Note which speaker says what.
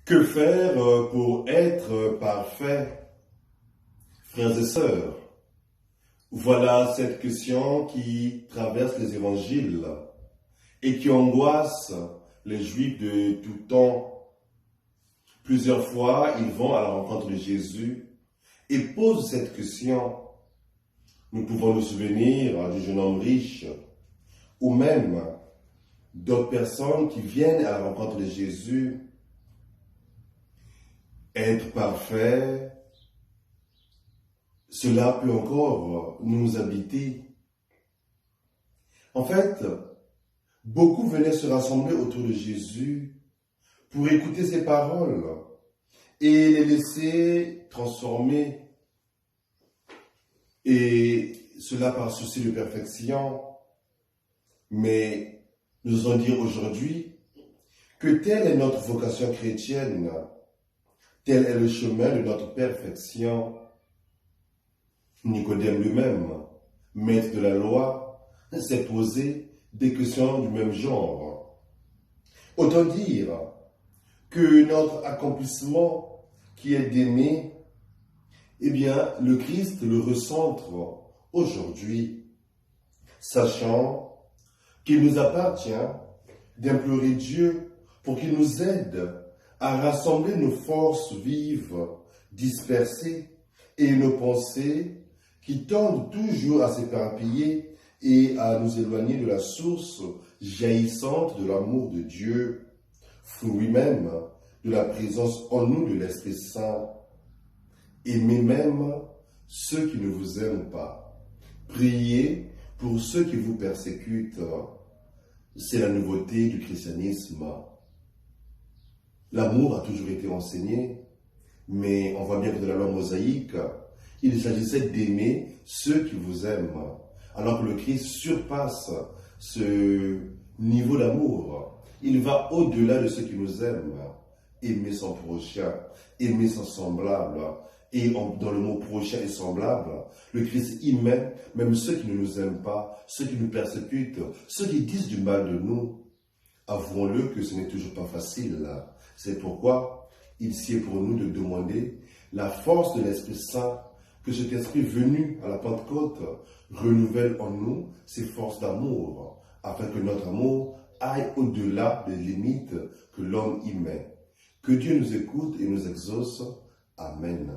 Speaker 1: Que faire pour être parfait, frères et sœurs? Voilà cette question qui traverse les évangiles et qui angoisse les Juifs de tout temps. Plusieurs fois, ils vont à la rencontre de Jésus et posent cette question. Nous pouvons nous souvenir du jeune homme riche ou même d'autres personnes qui viennent à la rencontre de Jésus. Être parfait, cela peut encore nous habiter. En fait, beaucoup venaient se rassembler autour de Jésus pour écouter ses paroles et les laisser transformer. Et cela par souci de perfection. Mais nous allons dire aujourd'hui que telle est notre vocation chrétienne. Tel est le chemin de notre perfection. Nicodème lui-même, maître de la loi, s'est posé des questions du même genre. Autant dire que notre accomplissement qui est d'aimer, eh bien, le Christ le recentre aujourd'hui, sachant qu'il nous appartient d'implorer Dieu pour qu'il nous aide à rassembler nos forces vives, dispersées, et nos pensées qui tendent toujours à s'éparpiller et à nous éloigner de la source jaillissante de l'amour de Dieu, fruit même de la présence en nous de l'Esprit Saint. Aimez même ceux qui ne vous aiment pas. Priez pour ceux qui vous persécutent. C'est la nouveauté du christianisme. L'amour a toujours été enseigné, mais on voit bien que de la loi mosaïque, il s'agissait d'aimer ceux qui vous aiment, alors que le Christ surpasse ce niveau d'amour. Il va au-delà de ceux qui nous aiment. Aimer son prochain, aimer son semblable. Et dans le mot prochain et semblable, le Christ y met même ceux qui ne nous aiment pas, ceux qui nous persécutent, ceux qui disent du mal de nous. Avouons-le que ce n'est toujours pas facile. C'est pourquoi il sied pour nous de demander la force de l'Esprit Saint, que cet Esprit venu à la Pentecôte renouvelle en nous ses forces d'amour, afin que notre amour aille au-delà des limites que l'homme y met. Que Dieu nous écoute et nous exauce. Amen.